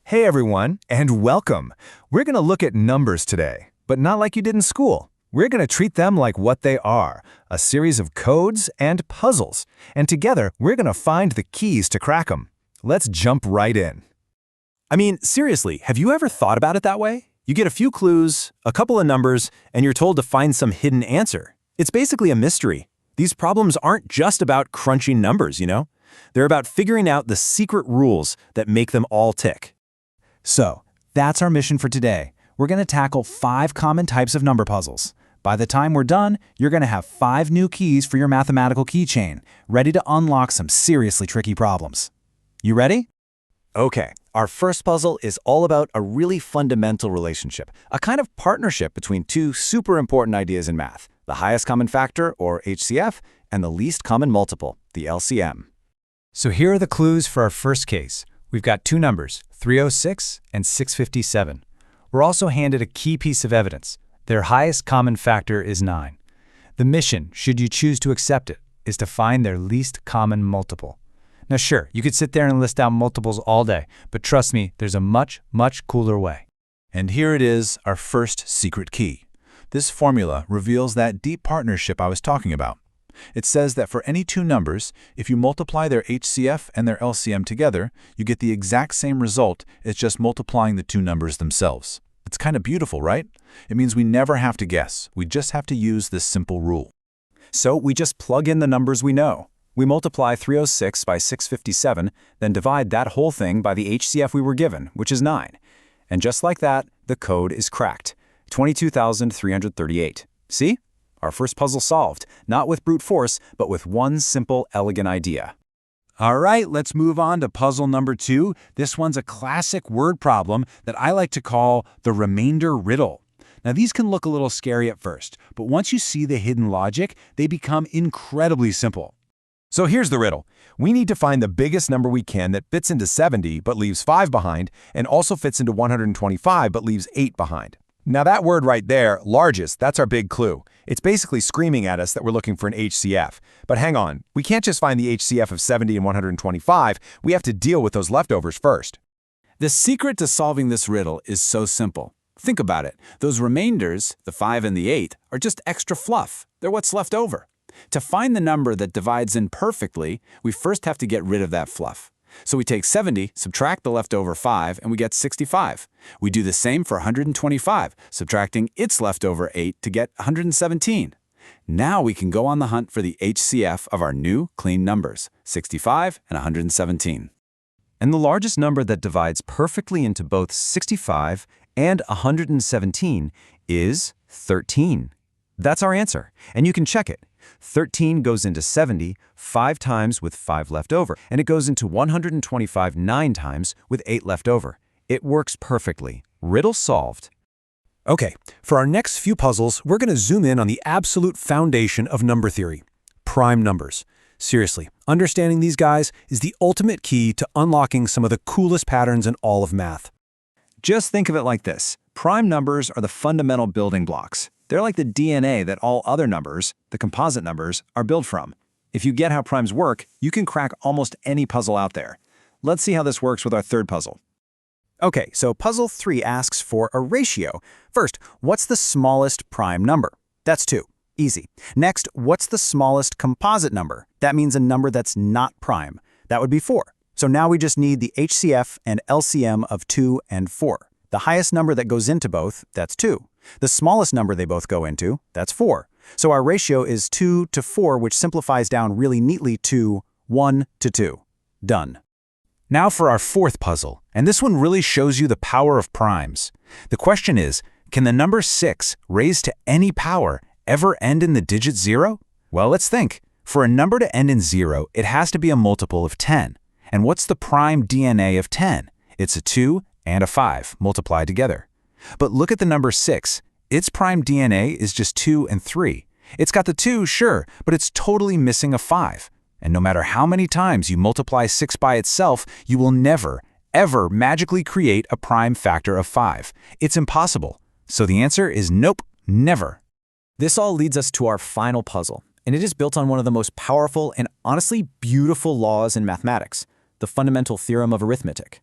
Hey everyone, and welcome. We're going to look at numbers today, but not like you did in school. We're going to treat them like what they are, a series of codes and puzzles. And together, we're going to find the keys to crack them. Let's jump right in. I mean, seriously, have you ever thought about it that way? You get a few clues, a couple of numbers, and you're told to find some hidden answer. It's basically a mystery. These problems aren't just about crunching numbers, you know? They're about figuring out the secret rules that make them all tick. So, that's our mission for today. We're going to tackle 5 common types of number puzzles. By the time we're done, you're going to have 5 new keys for your mathematical keychain, ready to unlock some seriously tricky problems. You ready? Okay, our first puzzle is all about a really fundamental relationship, a kind of partnership between two super important ideas in math, the highest common factor, or HCF, and the least common multiple, the LCM. So here are the clues for our first case. We've got 2 numbers, 306 and 657. We're also handed a key piece of evidence. Their highest common factor is 9. The mission, should you choose to accept it, is to find their least common multiple. Now sure, you could sit there and list out multiples all day, but trust me, there's a much, much cooler way. And here it is, our first secret key. This formula reveals that deep partnership I was talking about. It says that for any 2 numbers, if you multiply their HCF and their LCM together, you get the exact same result as just multiplying the 2 numbers themselves. It's kind of beautiful, right? It means we never have to guess. We just have to use this simple rule. So we just plug in the numbers we know. We multiply 306 by 657, then divide that whole thing by the HCF we were given, which is 9. And just like that, the code is cracked. 22,338. See? Our first puzzle solved, not with brute force, but with one simple, elegant idea. All right, let's move on to puzzle number 2. This one's a classic word problem that I like to call the remainder riddle. Now, these can look a little scary at first, but once you see the hidden logic, they become incredibly simple. So here's the riddle. We need to find the biggest number we can that fits into 70 but leaves 5 behind, and also fits into 125 but leaves 8 behind. Now that word right there, largest, that's our big clue. It's basically screaming at us that we're looking for an HCF. But hang on, we can't just find the HCF of 70 and 125, we have to deal with those leftovers first. The secret to solving this riddle is so simple. Think about it. Those remainders, the 5 and the 8, are just extra fluff. They're what's left over. To find the number that divides in perfectly, we first have to get rid of that fluff. So we take 70, subtract the leftover 5, and we get 65. We do the same for 125, subtracting its leftover 8 to get 117. Now we can go on the hunt for the HCF of our new clean numbers, 65 and 117. And the largest number that divides perfectly into both 65 and 117 is 13. That's our answer, and you can check it. 13 goes into 70 5 times with 5 left over, and it goes into 125 9 times with 8 left over. It works perfectly. Riddle solved. Okay, for our next few puzzles, we're going to zoom in on the absolute foundation of number theory, prime numbers. Seriously, understanding these guys is the ultimate key to unlocking some of the coolest patterns in all of math. Just think of it like this. Prime numbers are the fundamental building blocks. They're like the DNA that all other numbers, the composite numbers, are built from. If you get how primes work, you can crack almost any puzzle out there. Let's see how this works with our third puzzle. Okay, so puzzle 3 asks for a ratio. First, what's the smallest prime number? That's 2. Easy. Next, what's the smallest composite number? That means a number that's not prime. That would be 4. So now we just need the HCF and LCM of 2 and 4. The highest number that goes into both, that's 2. The smallest number they both go into, that's 4. So our ratio is 2 to 4, which simplifies down really neatly to 1 to 2. Done. Now for our fourth puzzle, and this one really shows you the power of primes. The question is, can the number 6 raised to any power ever end in the digit 0? Well, let's think. For a number to end in 0, it has to be a multiple of 10. And what's the prime DNA of 10? It's a 2 and a 5 multiplied together. But look at the number 6. Its prime DNA is just 2 and 3. It's got the 2, sure, but it's totally missing a 5. And no matter how many times you multiply 6 by itself, you will never, ever magically create a prime factor of 5. It's impossible. So the answer is nope, never. This all leads us to our final puzzle, and it is built on one of the most powerful and honestly beautiful laws in mathematics, the fundamental theorem of arithmetic.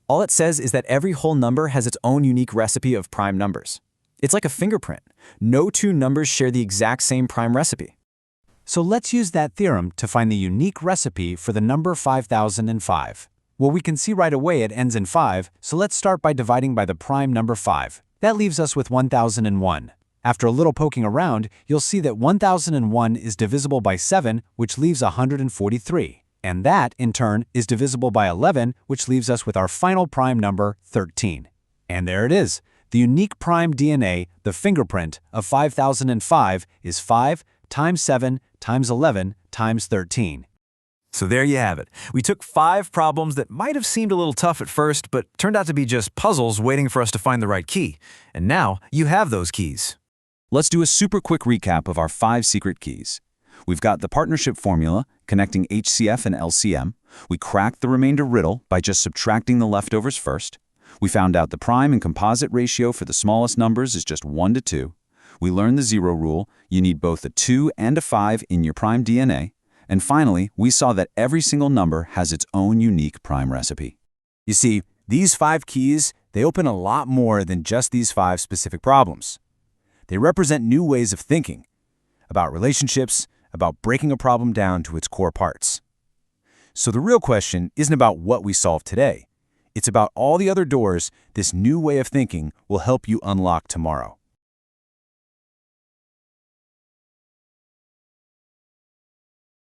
All it says is that every whole number has its own unique recipe of prime numbers. It's like a fingerprint. No two numbers share the exact same prime recipe. So let's use that theorem to find the unique recipe for the number 5005. Well, we can see right away it ends in 5, so let's start by dividing by the prime number 5. That leaves us with 1001. After a little poking around, you'll see that 1001 is divisible by 7, which leaves 143. And that, in turn, is divisible by 11, which leaves us with our final prime number, 13. And there it is. The unique prime DNA, the fingerprint, of 5005 is 5 times 7 times 11 times 13. So there you have it. We took 5 problems that might have seemed a little tough at first, but turned out to be just puzzles waiting for us to find the right key. And now you have those keys. Let's do a super quick recap of our 5 secret keys. We've got the partnership formula, connecting HCF and LCM. We cracked the remainder riddle by just subtracting the leftovers first. We found out the prime and composite ratio for the smallest numbers is just 1 to 2. We learned the zero rule. You need both a 2 and a 5 in your prime DNA. And finally, we saw that every single number has its own unique prime recipe. You see, these 5 keys, they open a lot more than just these 5 specific problems. They represent new ways of thinking about relationships, about breaking a problem down to its core parts. So the real question isn't about what we solved today. It's about all the other doors this new way of thinking will help you unlock tomorrow.